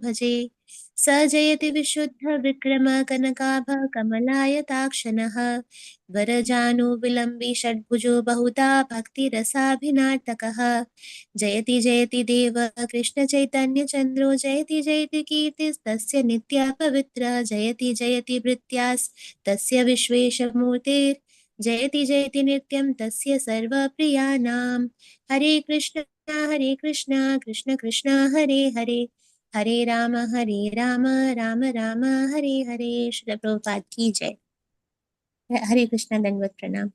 भजे स जयति विशुद्ध विक्रम कनकाभ कमलायताक्षनः वरजानुविलम्बि षड्भुजो बहुधा भक्तिरसाभिनाटकः जयति जयति देव कृष्ण चैतन्य चन्द्रो जयति जयति कीर्तिस्तस्य नित्या पवित्र जयति जयति भृत्यास्तस्य विश्वेशमूर्तिर् जयति जयति नित्यं तस्य सर्वप्रियाणां हरे कृष्ण कृष्ण कृष्ण हरे हरे हरे राम राम राम हरे हरे। श्री प्रभुपाद की जय। हरे कृष्ण दंडवत प्रणाम।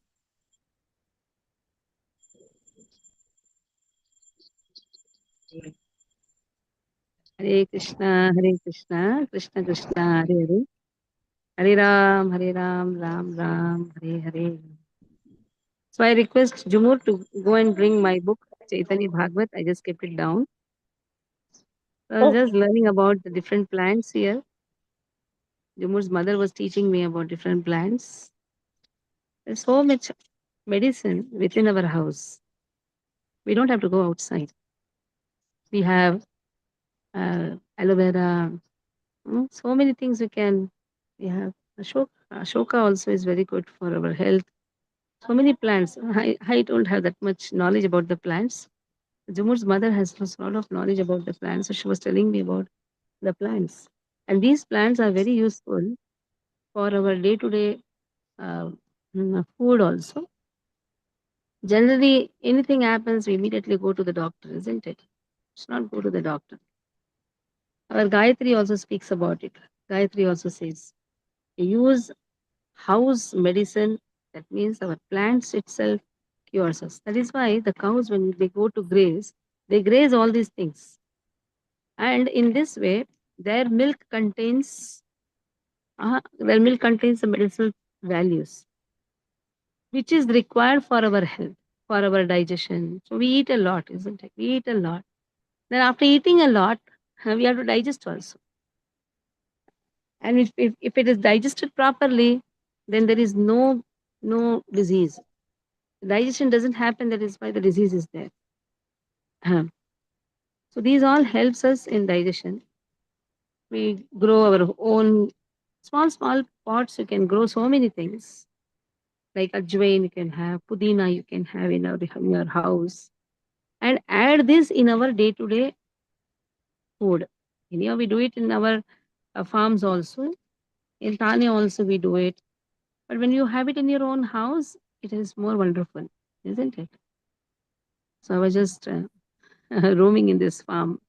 Hare Krishna, Hare Krishna, Krishna Krishna, Hare Hare. Hare Ram, Ram Ram, Hare Hare. So I request Jumur to go and bring my book, Chaitanya Bhagavat. I just kept it down. So I was just learning about the different plants here. Jumur's mother was teaching me about different plants. There's so much medicine within our house. We don't have to go outside. We have aloe vera, so many things we can. We have Ashoka. Ashoka also is very good for our health. So many plants. I don't have that much knowledge about the plants. Jumur's mother has a lot of knowledge about the plants, so she was telling me about the plants. And these plants are very useful for our day-to-day food also. Generally, anything happens, we immediately go to the doctor, isn't it? Should not go to the doctor. Our Gayatri also speaks about it. Gayatri also says, use house medicine. That means our plants itself cures us. That is why the cows, when they go to graze, they graze all these things. And in this way, their milk contains the medicinal values, which is required for our health, for our digestion. So we eat a lot, isn't it? We eat a lot. Then after eating a lot, we have to digest also. And if it is digested properly, then there is no disease. Digestion doesn't happen, that is why the disease is there. So these all helps us in digestion. We grow our own small pots. You can grow so many things like ajwain you can have, pudina you can have in your house, and add this in our day-to-day food. Anyhow, we do it in our farms also. In Thane also we do it. But when you have it in your own house, it is more wonderful, isn't it? So I was just roaming in this farm,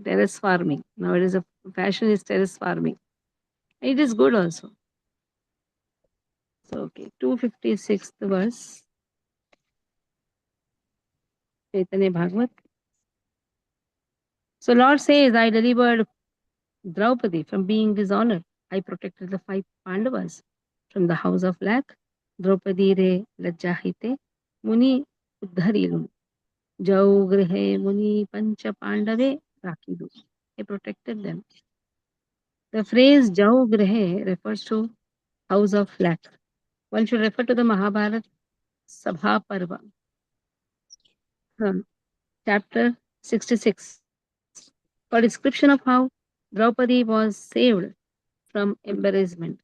terrace farming. Now it is a fashion is terrace farming. It is good also. So okay, 256th verse, Chaitanya Bhagavat. So Lord says, I delivered Draupadi from being dishonored. I protected the 5 Pandavas from the house of lack. Draupadi re lajjahite muni uddharilu. Jau grihe muni pancha pandave rakidu. I protected them. The phrase Jau grihe refers to house of lack. One should refer to the Mahabharata Sabha Parva, chapter 66, for description of how Draupadi was saved from embarrassment.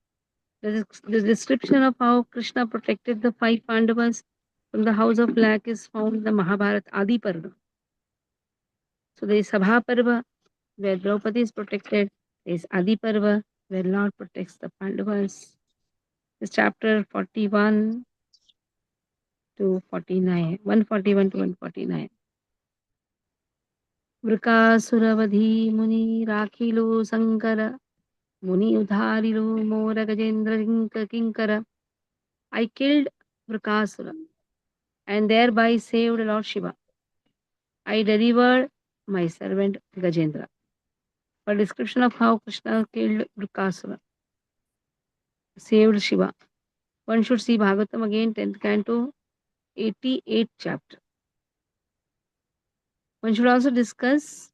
The description of how Krishna protected the 5 Pandavas from the house of lack is found in the Mahabharata Adi Parva. So there is Sabha Parva, where Draupadi is protected. There is Adi Parva, where Lord protects the Pandavas. It's chapter 41 to 49, 141 to 149. वृकासुरवधी मुनि राखिलो शंकर मुनि उधारिलो मोर गजेंद्र किंकर. I killed Vrakasura and thereby saved Lord Shiva. I delivered my servant Gajendra. For description of how Krishna killed Vrakasura, saved Shiva, one should see Bhagavatam again, 10th canto, 88th chapter. One should also discuss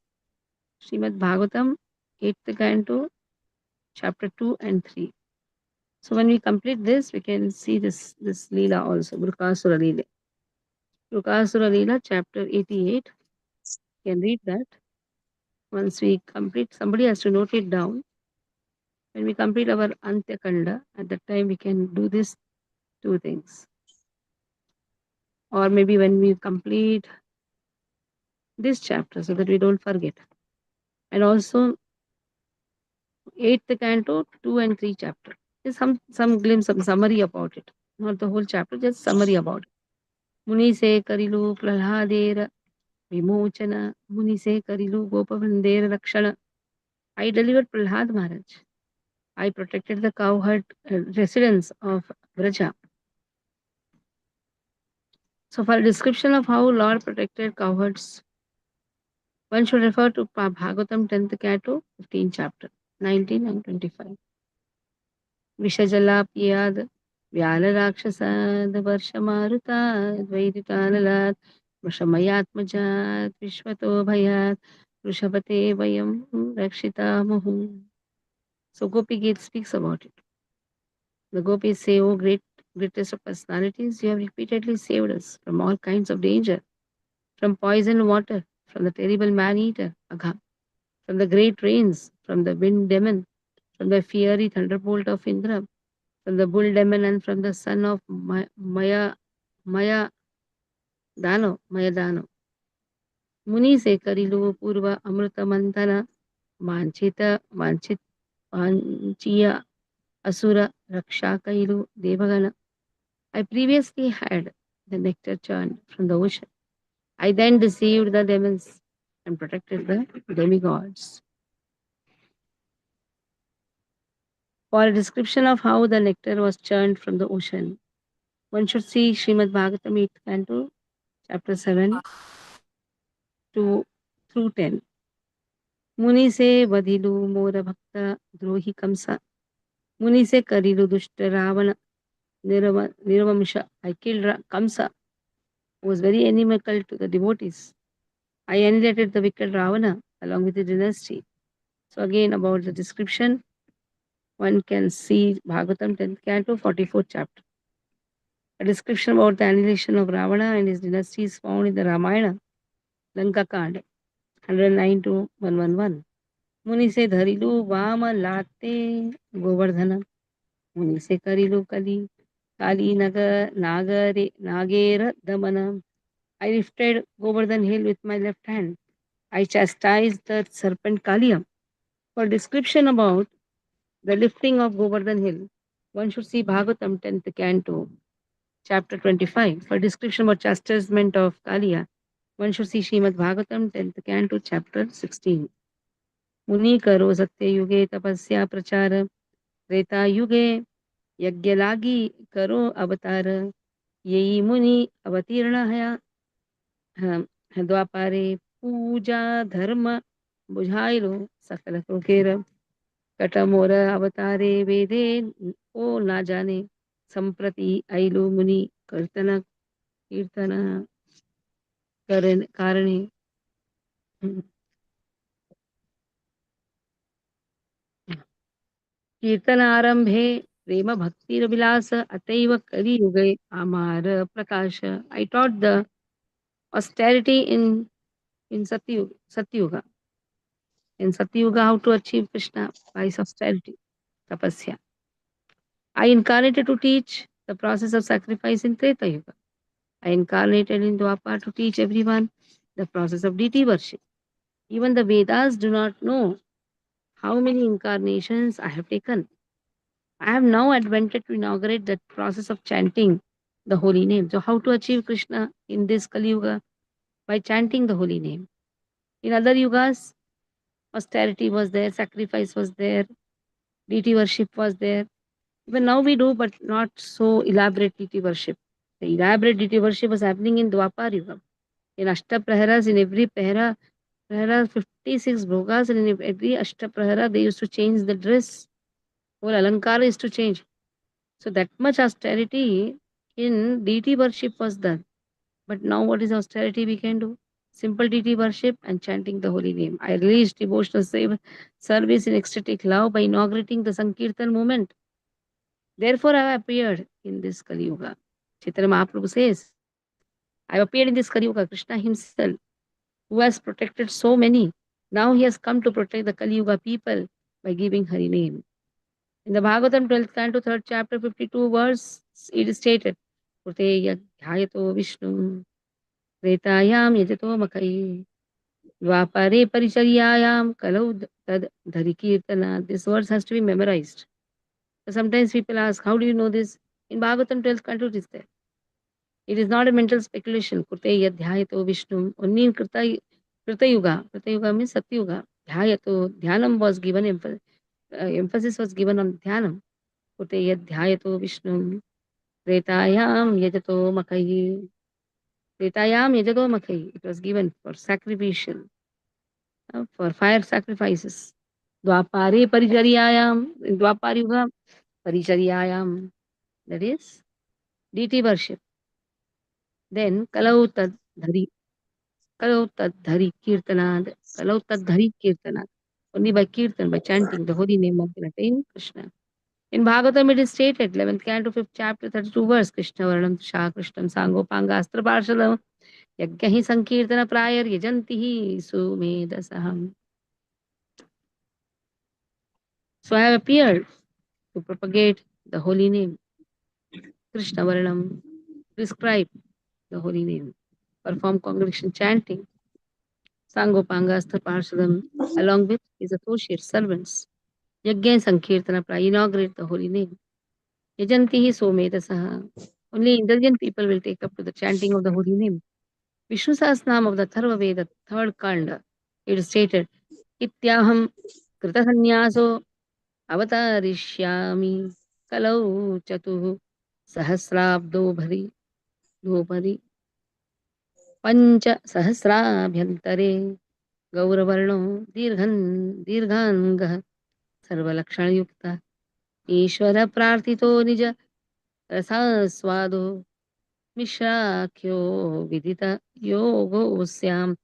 Srimad Bhagavatam, 8th canto, chapter 2 and 3. So when we complete this, we can see this Leela also, Vrukasura Leela. Vrukasura Leela, chapter 88. You can read that. once we complete, somebody has to note it down. When we complete our Antya Kanda, at that time we can do these two things. Or maybe when we complete this chapter so that we don't forget. And also 8th canto, 2 and 3 chapter. There's some glimpse, some summary about it. Not the whole chapter, just summary about it. Muni se karilu pralhadera vimochana. Muni se karilu gopavandera rakshana. I delivered Prahlad Maharaj. I protected the cowherd residents of Vraja. So for a description of how Lord protected cowherds, one should refer to Bhagavatam 10th canto, 15th chapter, 19 and 25. Vishajalapiad Vyalaraksasad Varshamarutad Vaiditanalat Vashamayatmajat Vishwato Bhayat Rushabate Vayam Rakshita Muhu. So Gopi Gita speaks about it. The gopis say, "O greatest of personalities, you have repeatedly saved us from all kinds of danger, from poison water, from the terrible man-eater, Agha, from the great rains, from the wind demon, from the fiery thunderbolt of Indra, from the bull demon, and from the son of Maya Dano. Muni se karilu purva amrita mantana, manchit panchiya asura raksha kailu devagana. I previously had the nectar churned from the ocean. I then deceived the demons and protected the demigods. For a description of how the nectar was churned from the ocean, one should see Srimad Bhagavatam 8th Canto, chapter 7 to through 10. Muni se vadilu mora bhakta drohi kamsa. Muni se karilu dushta ravana nirvamsha. I killed Kamsa, who was very inimical to the devotees. I annihilated the wicked Ravana along with the dynasty. So again about the description, one can see Bhagavatam 10th canto, 44th chapter. A description about the annihilation of Ravana and his dynasty is found in the Ramayana, Lanka Kand, 109 to 111. Muni se dharilu vama late govardhana. Muni se karilu kali nagera damana. I lifted Govardhan hill with my left hand. I chastised the serpent Kaliya. For description about the lifting of Govardhan hill, one should see Bhagavatam 10th canto, chapter 25. For description about chastisement of Kaliya, one should see Srimad Bhagavatam 10th canto, chapter 16. Muni karo satya yuge tapasya prachara, Treta yuge yajna lagi karo avatar, yehi muni avatirna haya द्वापारे पूजा धर्म बुझाइलो सकल कुकेर कटमोर अवतारे वेदे ओ ना जाने संप्रति आइलो मुनि कीर्तन कारणे कीर्तन आरंभे प्रेम भक्ति विलास अतैव कलियुगे आमार प्रकाश. I taught the austerity in Satyuga. In Satyuga, how to achieve Krishna by austerity, tapasya. I incarnated to teach the process of sacrifice in Treta Yuga. I incarnated in Dwapar to teach everyone the process of deity worship. Even the Vedas do not know how many incarnations I have taken. I have now advented to inaugurate that process of chanting the holy name. So, how to achieve Krishna in this Kali Yuga? By chanting the holy name. In other yugas, austerity was there, sacrifice was there, deity worship was there. Even now we do, but not so elaborate deity worship. The elaborate deity worship was happening in Dwapar Yuga. In Ashtapraharas, in every prahara 56 bhogas, and in every Ashtaprahara, they used to change the dress. Whole Alankara is to change. So that much austerity in deity worship was done. But now what is austerity we can do? Simple deity worship and chanting the holy name. I released devotional service in ecstatic love by inaugurating the Sankirtan movement. Therefore, I have appeared in this Kali Yuga. Chaitanya Mahaprabhu says, I have appeared in this Kali Yuga, Krishna himself, who has protected so many Now he has come to protect the Kali Yuga people by giving Hari name. In the Bhagavatam 12th canto 3rd chapter 52 verse, it is stated, Kuteya dhyayato Vishnu Tretayam yajato makai Dvapare paricharyayam kalau tad dharikirtana. This verse has to be memorized. So sometimes people ask, how do you know this? In Bhagavatam 12th canto it is there. It is not a mental speculation. Kuteya dhyayato Vishnu. Only in Krita Yuga. Krita Yuga means Satya Yuga. Dhyayato, Dhyanam was given, emphasis was given on Dhyanam. Kuteya dhyayato Vishnu. Tretayam yajato makai. Tretayam yajato makai. It was given for sacrificial, for fire sacrifices. Dwapare paricharyayam. In Dwapar Yuga, paricharyayam. That is deity worship. Then kalau tad dhari. Kalau tad dhari kirtanad. Kalau tad dhari kirtanad. Only by kirtan, by chanting the holy name of the Name Krishna. In Bhagavatam, it is stated, 11th canto, 5th chapter, 32 verse, Krishna Varnam Shah Krishnam Sangopanga Astra Parshadam Yagyahi Sankirtana Prayar Yajantihi Sumedasaham. So I have appeared to propagate the holy name, Krishna Varnam, prescribe the holy name, perform congregation chanting, Sangopanga Astra Parshadam, along with his associate servants. Yagya Sankirtana Prayar, inaugurate the holy name. Yajantihi Somedasaha. Only indulgent people will take up to the chanting of the holy name. Vishnu Sahasranam of the Tharva Veda, third kanda, it is stated, Ityaham Kritasanyaso Avatarishyami Kalau Chatuhu Sahasrabdo Bhari Pancha Sahasrabhyantare Gauravarno Dirghangah Sarvalakshana Ishvara Prarthito Nija Rasaswado Mishrakyo Vidita Yogosyam.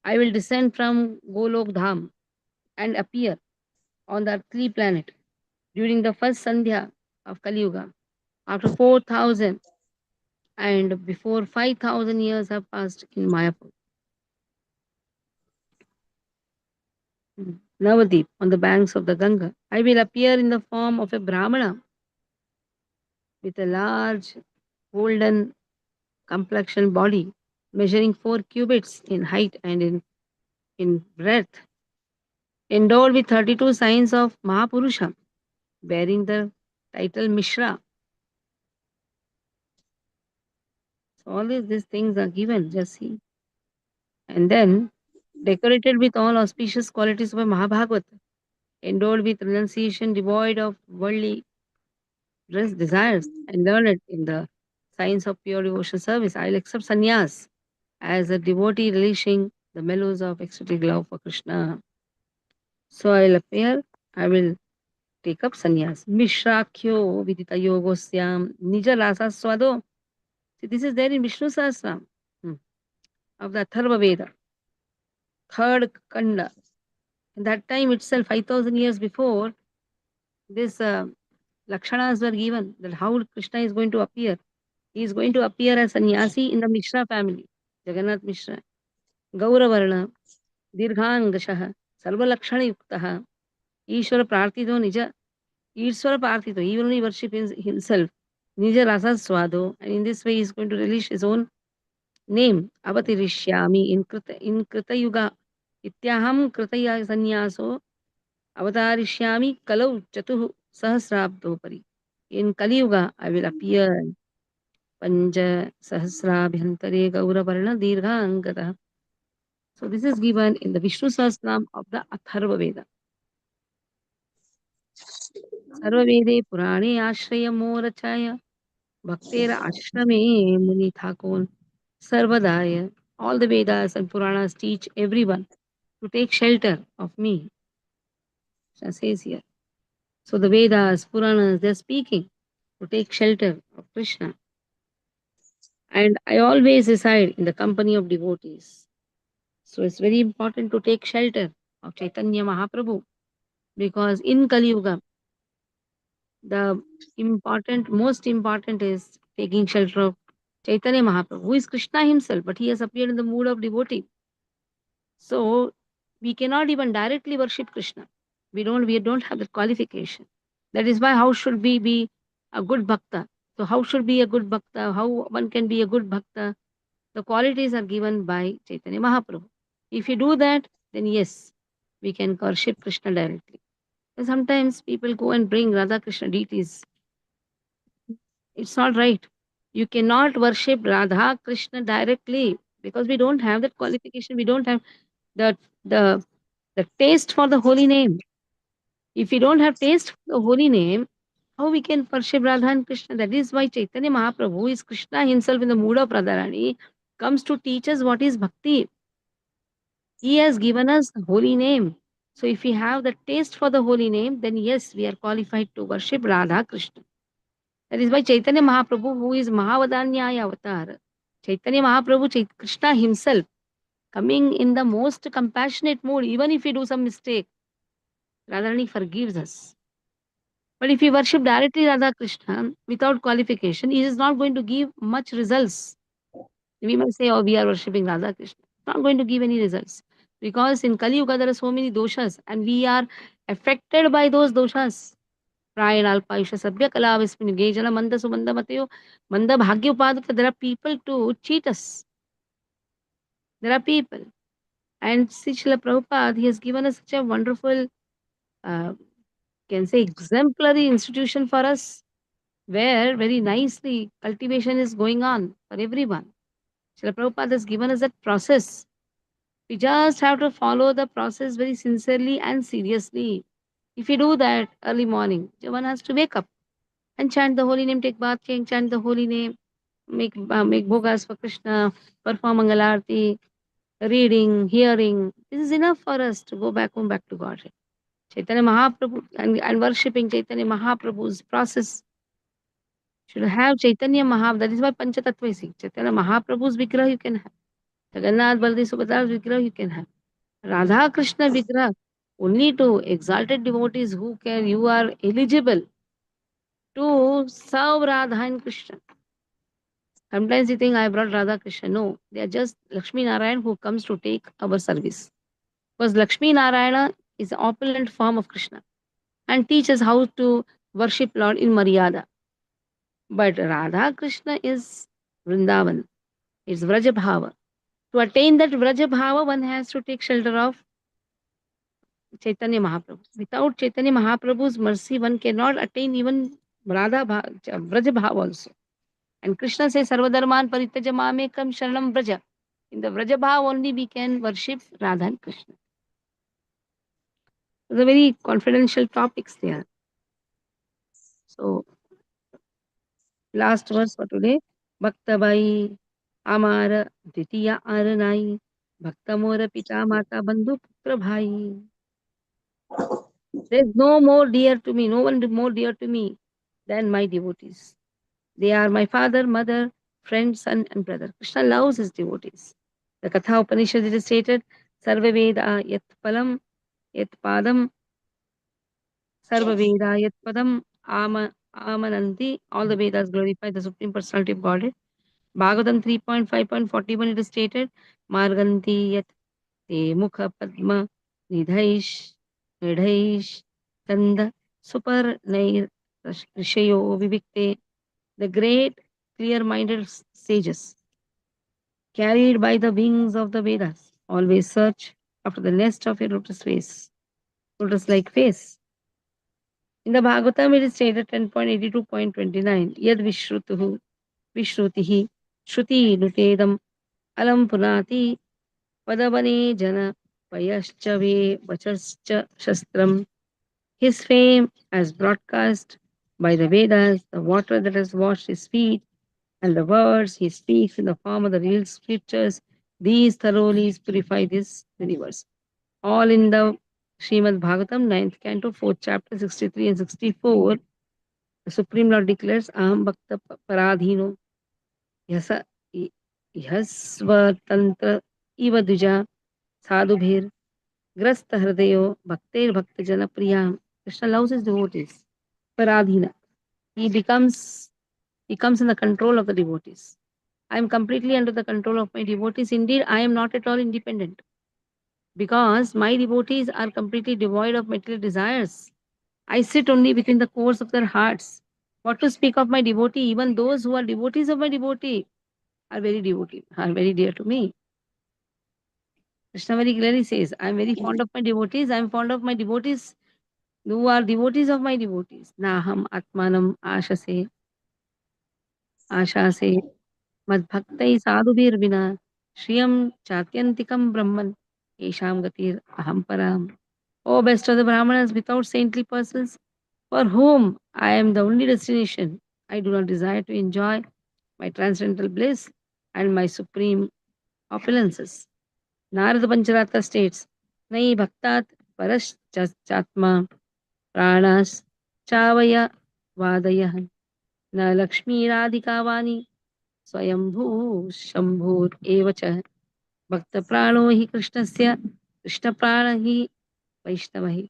I will descend from Golok Dham and appear on the earthly planet during the first Sandhya of Kali Yuga. After 4,000 and before 5,000 years have passed in Mayapur. Navadip, on the banks of the Ganga, I will appear in the form of a Brahmana with a large golden complexion body measuring 4 cubits in height and in breadth, endowed with 32 signs of Mahapurusha, bearing the title Mishra. So all these things are given, just see. And then decorated with all auspicious qualities of a Mahabhagavat, endowed with renunciation, devoid of worldly desires, and learned in the science of pure devotional service. I'll accept sannyas as a devotee relishing the mellows of ecstatic love for Krishna. So I'll appear, I will take up sannyas. Mishrakyo vidita yogosyam nija rasa swado. See, this is there in Vishnu Sahasram of the Atharva Veda, third kanda. In that time itself, 5,000 years before, this lakshanas were given that how Krishna is going to appear. He is going to appear as sannyasi in the Mishra family, Jagannath Mishra. Gauravarna, Dirghangashaha, Sarva Lakshana Yuktaha, Ishwara Prarthito Nija, Ishwara Prarthito, he will only worship himself. Nija Rasa Swado, and in this way he is going to release his own name, Avatirishyami, in Krita Yuga, Ityaham Kritaya Sanyaso, Avatarishyami Kalau Chatuhu Sahasrabdopari. In Kali Yuga, I will appear Panja Sahasrabhyantare Gauravarna Dirghangata. So this is given in the Vishnu Sahasranam of the Atharva Veda. Sarva Vede Purane Ashraya Morachaya Bhaktera Ashrame Muni Thakon Sarvadaya. All the Vedas and Puranas teach everyone to take shelter of me. Krishna says here. So the Vedas, Puranas, they're speaking to take shelter of Krishna. And I always reside in the company of devotees. So it's very important to take shelter of Chaitanya Mahaprabhu because in Kali Yuga, the most important is taking shelter of Chaitanya Mahaprabhu, who is Krishna himself, but he has appeared in the mood of devotee. So We cannot even directly worship Krishna. We don't have the qualification. That is why how should we be a good bhakta? So how should be a good bhakta? How one can be a good bhakta? The qualities are given by Chaitanya Mahaprabhu. If you do that, then yes, we can worship Krishna directly. And sometimes people go and bring Radha Krishna deities. It's not right. You cannot worship Radha Krishna directly because we don't have that qualification. We don't have the the the taste for the holy name. If we don't have taste for the holy name, how we can worship Radha and Krishna? That is why Chaitanya Mahaprabhu, who is Krishna himself in the mood of Radharani, comes to teach us what is bhakti. He has given us the holy name. So if we have the taste for the holy name, then yes, we are qualified to worship Radha Krishna. That is why Chaitanya Mahaprabhu, who is Mahavadanyaya avatar, Chaitanya Mahaprabhu, Krishna himself, coming in the most compassionate mood, even if we do some mistake, Radharani forgives us. But if we worship directly Radha Krishna without qualification, it is not going to give much results. We might say, oh, we are worshipping Radha Krishna. It's not going to give any results. Because in Kali Yuga, there are so many doshas, and we are affected by those doshas. Prayana, Alpayusha, Sabya, Kala, Vispinu, Gejala, Manda, Sumanda, Matayo, Manda, Bhagya, Upadaka. There are people to cheat us. There are people. And Sri Srila Prabhupada, he has given us such a wonderful, uh, can say, exemplary institution for us, where very nicely cultivation is going on for everyone. Srila Prabhupada has given us that process. We just have to follow the process very sincerely and seriously. If you do that early morning, one has to wake up and chant the holy name, take bath, chant the holy name, make bhogas for Krishna, perform Mangalarti, reading, hearing. This is enough for us to go back home, back to God. Chaitanya Mahaprabhu and worshipping Chaitanya Mahaprabhu's process should have Chaitanya Mahaprabhu. That is why Panchatattva is Chaitanya Mahaprabhu's Vigrah you can have. Jagannath Baldev Subhadra's Vigrah you can have. Radha Krishna Vigrah only to exalted devotees who can, you are eligible to serve Radha and Krishna. Sometimes you think I brought Radha Krishna. No, they are just Lakshmi Narayan who comes to take our service. Because Lakshmi Narayana is an opulent form of Krishna and teaches how to worship Lord in Maryada. But Radha Krishna is Vrindavan, it's Vrajabhava. To attain that Vrajabhava, one has to take shelter of Chaitanya Mahaprabhu. Without Chaitanya Mahaprabhu's mercy, one cannot attain even Vrajabhava also. And Krishna says, Sarvadharman Paritaja Mamekam Sharanam Vraja. In the Vrajabhava only we can worship Radha and Krishna. The very confidential topics there. So, last verse for today. Bhaktabai Amara Ditiya Aranai Bhaktamora Pita Mata Bandhu Putra Bhai. There is no more dear to me, no one more dear to me than my devotees. They are my father, mother, friend, son, and brother. Krishna loves his devotees. The Katha Upanishad it is stated, Sarva Veda Yat Palam Yat Padam Sarva Veda Yat Padam Amananti. All the Vedas glorify the Supreme Personality of Godhead. Bhagavatam 3.5.41 it is stated, Marganti Yat Te Mukha Padma Nidhaish Nidhaish Tanda Super Nair Rishayo Vivikte. The great clear minded sages, carried by the wings of the Vedas, always search after the nest of a lotus like face. In the Bhagavatam, it is stated 10.82.29 Yad Vishrutihi Shruti Nutedam Alam Punati Padavane Jana Payascha Ve Vachascha Shastram. His fame as broadcast by the Vedas, the water that has washed his feet, and the words he speaks in the form of the real scriptures, these thoroughly purify this universe. All in the Srimad Bhagavatam, 9th canto, 4th chapter, 63 and 64, the Supreme Lord declares, Aham Bhakta Paradhino, Yasa Yasva Tantra Iva Duja Sadhubhir, Grasta Hridayo, Bhakter Bhakta Jana Priya. Krishna loves his devotees. Paradhina. He comes in the control of the devotees. I am completely under the control of my devotees. Indeed, I am not at all independent. because my devotees are completely devoid of material desires. I sit only within the cores of their hearts. What to speak of my devotee? Even those who are devotees of my devotee are very dear to me. Krishna very clearly says, I am very fond of my devotees. I am fond of my devotees who are devotees of my devotees. Naham atmanam आशा से मद्भक्तै साधुभिर्विना श्रियं चात्यंतिकं ब्रह्मन् येषां गतिर् अहं पराम. O best of the Brahmanas, without saintly persons, for whom I am the only destination, I do not desire to enjoy my transcendental bliss and my supreme opulences. Narada Pancharatra states, Nai bhaktat paraschatma pranas chavaya vadayah na lakshmi radhikavani स्वयंभू शंभूर एव च भक्त प्राणो हि कृष्णस्य कृष्ण प्राण हि वैष्णव हि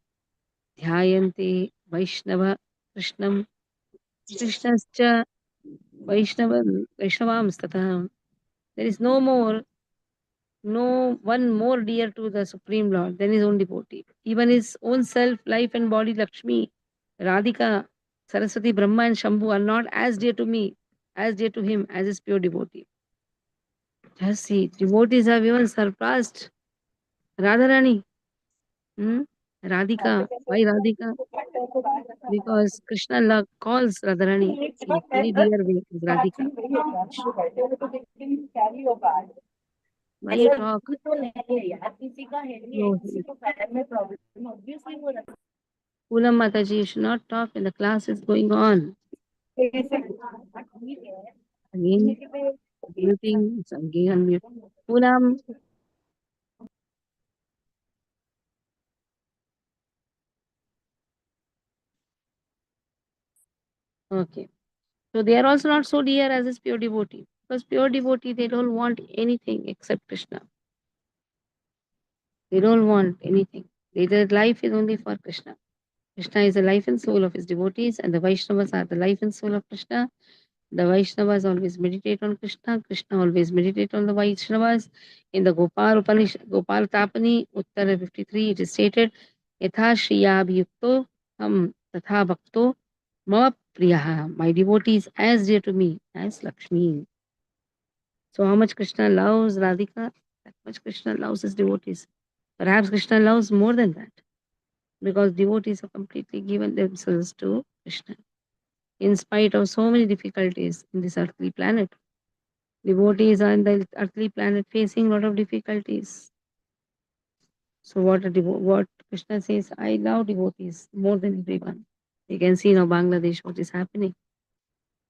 ध्यायन्ते वैष्णव कृष्णं कृष्णश्च वैष्णव वैष्णवांस्ततः. There is no one more dear to the Supreme Lord than his own devotee. Even his own self, life and body, Lakshmi, Radhika, Saraswati, Brahma and Shambhu are not as dear to me, as dear to him as his pure devotee. Just see, devotees have even surpassed Radharani. Hmm? Radhika. Why Radhika? Because Krishna calls Radharani in very dear way as Radhika. Why you talk? No. Poolam Mataji, you should not talk when the class is going on. Again, muting, it's again unmute. Poolam. Okay. So they are also not so dear as his pure devotee. Because pure devotee, they don't want anything except Krishna. They don't want anything. Their life is only for Krishna. Krishna is the life and soul of his devotees, and the Vaishnavas are the life and soul of Krishna. The Vaishnavas always meditate on Krishna. Krishna always meditate on the Vaishnavas. In the Gopal Tapani, Uttara 53, it is stated, Yatha Shriyabhyukto Ham Tatha Bhakto Mama Priyaha. My devotee is as dear to me as Lakshmi. So how much Krishna loves Radhika, that much Krishna loves his devotees. Perhaps Krishna loves more than that, because devotees have completely given themselves to Krishna. In spite of so many difficulties in this earthly planet, devotees are in the earthly planet facing a lot of difficulties. So what Krishna says, I love devotees more than everyone. You can see now Bangladesh what is happening.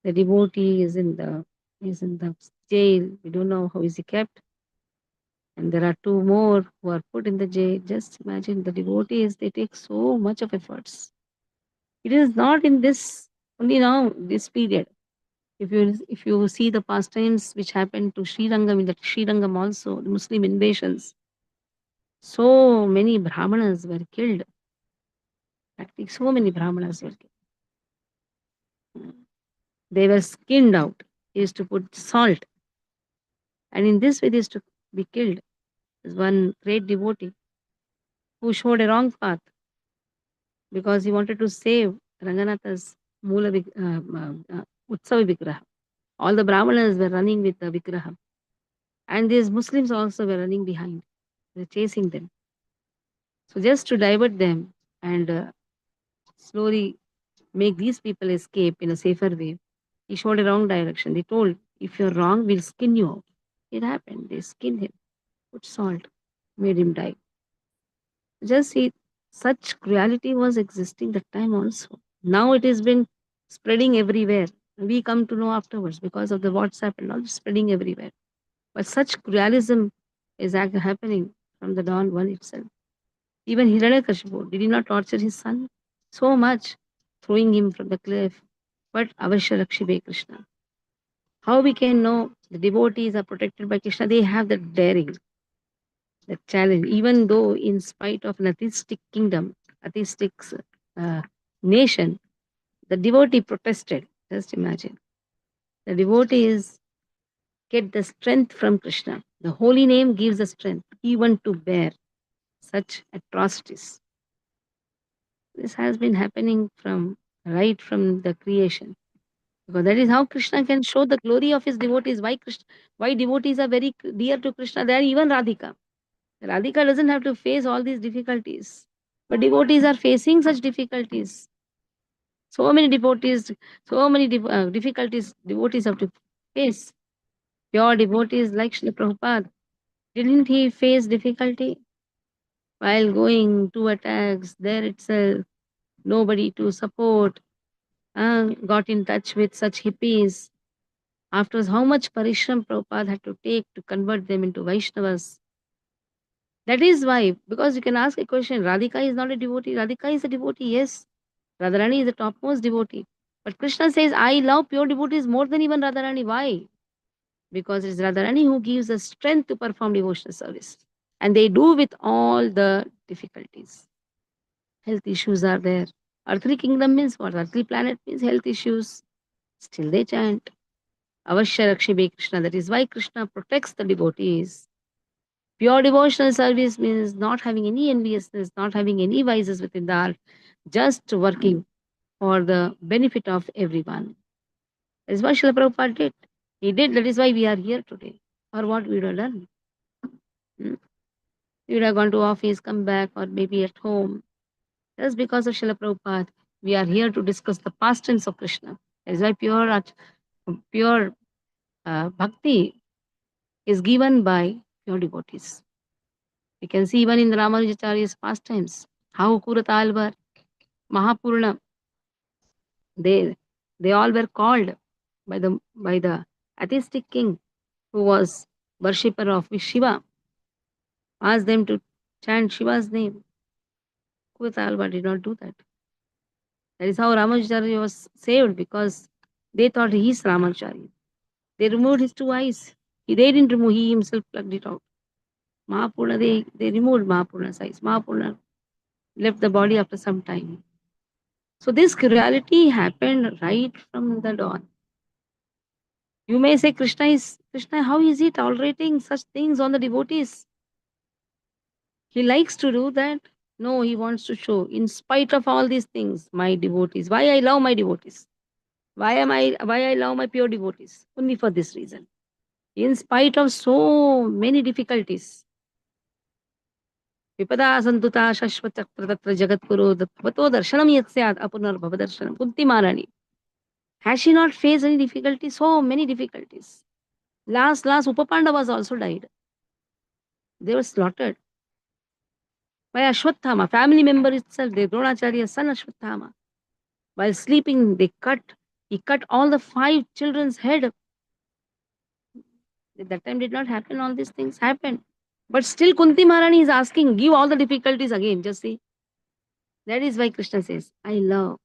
The devotee is in the jail. We don't know how is he kept. And there are two more who are put in the jail. Just imagine, the devotees, they take so much of efforts. It is not in this only now, this period. If you see the pastimes which happened to Sri Rangam, in the Sri Rangam also, the Muslim invasions, so many Brahmanas were killed. Practically so many Brahmanas were killed. They were skinned out. They used to put salt. And in this way they used to be killed. There's one great devotee who showed a wrong path because he wanted to save Ranganatha's Utsava Vigraha. All the Brahmanas were running with the Vigraha. And these Muslims also were running behind. They were chasing them. So just to divert them and slowly make these people escape in a safer way, he showed a wrong direction. They told, if you're wrong, we'll skin you out. It happened. They skinned him, put salt, made him die. Just see, such cruelty was existing that time also. Now it has been spreading everywhere. We come to know afterwards because of the WhatsApp and all, spreading everywhere. But such cruelism is happening from the dawn one itself. Even Hiranyakashipu, did he not torture his son so much, throwing him from the cliff? But Avashya Rakshibe Krishna. How we can know the devotees are protected by Krishna? They have the daring, the challenge, even though in spite of an atheistic kingdom, atheistic uh, nation, the devotee protested. Just imagine. The devotees get the strength from Krishna. The holy name gives the strength even to bear. such atrocities. This has been happening right from the creation. Because that is how Krishna can show the glory of his devotees. Why devotees are very dear to Krishna? They are even Radhika. Radhika doesn't have to face all these difficulties. But devotees are facing such difficulties. So many devotees, difficulties devotees have to face. Pure devotees like Srila Prabhupada. Didn't he face difficulty while going to attacks there itself? Nobody to support. Got in touch with such hippies. After how much parishram Prabhupada had to take to convert them into Vaishnavas. That is why, because you can ask a question, Radhika is not a devotee. Radhika is a devotee, yes. Radharani is the topmost devotee. But Krishna says, I love pure devotees more than even Radharani. Why? Because it's Radharani who gives us strength to perform devotional service. And they do with all the difficulties. Health issues are there. Earthly kingdom means what? Earthly planet means health issues. Still they chant. Avashya Rakshibe Krishna. That is why Krishna protects the devotees. Pure devotional service means not having any enviousness, not having any vices within the heart, just working for the benefit of everyone. That is what Srila Prabhupada did. He did. That is why we are here today. Or what we would have done. Hmm? We would have gone to office, come back, or maybe at home. Just because of Srila Prabhupada, we are here to discuss the past tense of Krishna. That is why pure bhakti is given by pure devotees. We can see even in the Ramanujacharya's pastimes, how Kuratalvar, Mahapurna, they they all were called by the atheistic king who was worshipper of Shiva, asked them to chant Shiva's name. Kuratalvar did not do that. That is how Ramanujacharya was saved, because they thought he is Ramanujacharya. They removed his two eyes. They didn't remove, he himself plucked it out. Mahapurna, they removed Mahapurna's eyes. Mahapurna left the body after some time. So this cruelty happened right from the dawn. You may say Krishna, how is he tolerating such things on the devotees? He likes to do that. No, he wants to show, in spite of all these things, my devotees, why I love my devotees. Why I love my pure devotees? Only for this reason. In spite of so many difficulties. Vipada santuta shashvataktra tatra jagatguru vato darshanam yatsad apunar bhavadarshanam. Kunti Maharani. Has she not faced any difficulties? So many difficulties. Last, Upapandavas also died. They were slaughtered by Ashwatthama, family member itself, the Dronacharya's son Ashwatthama. While sleeping, he cut all the 5 children's head. At that time did not happen, all these things happened. But still Kunti Maharani is asking, give all the difficulties again, just see. That is why Krishna says, I love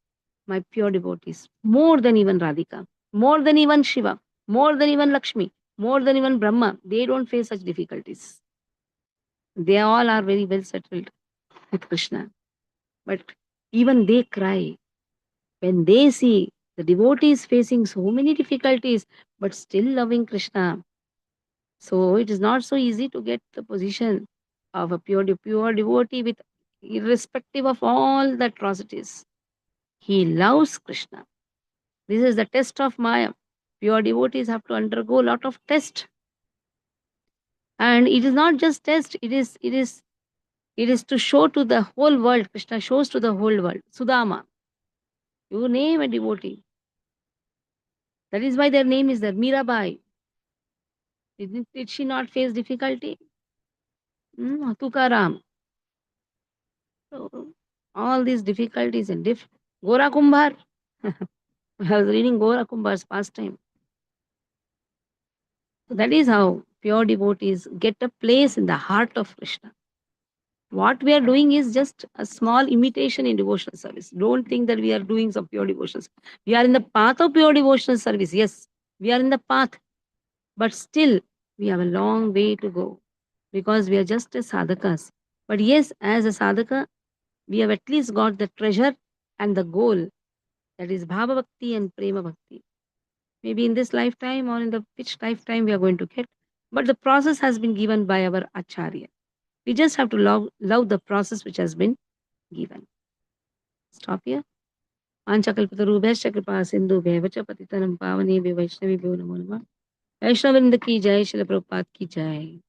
my pure devotees more than even Radhika, more than even Shiva, more than even Lakshmi, more than even Brahma. They don't face such difficulties. They all are very well settled with Krishna. But even they cry when they see the devotees facing so many difficulties, but still loving Krishna. So it is not so easy to get the position of a pure devotee with irrespective of all the atrocities. He loves Krishna. This is the test of Maya. Pure devotees have to undergo a lot of test. And it is not just test, it is to show to the whole world. Krishna shows to the whole world. Sudama. You name a devotee. That is why their name is there. Mirabai. Did she not face difficulty? Tukaram. So, all these difficulties and Gora Kumbhar. I was reading Gora Kumbhar's pastime. So that is how pure devotees get a place in the heart of Krishna. What we are doing is just a small imitation in devotional service. Don't think that we are doing some pure devotions. We are in the path of pure devotional service. Yes, we are in the path, but still we have a long way to go because we are just as sadhakas. But yes, as a sadhaka, we have at least got the treasure and the goal, that is Bhava Bhakti and Prema Bhakti. Maybe in this lifetime or in the which lifetime we are going to get. But the process has been given by our Acharya. We just have to love the process which has been given. Stop here. Anchakalpatarubhyascha kripa sindhubhya vacha patitanam pavanebhyo vaishnaveभ्यो नमो नमः. वैष्णववृंद की जय, श्रील प्रभुपाद की जय.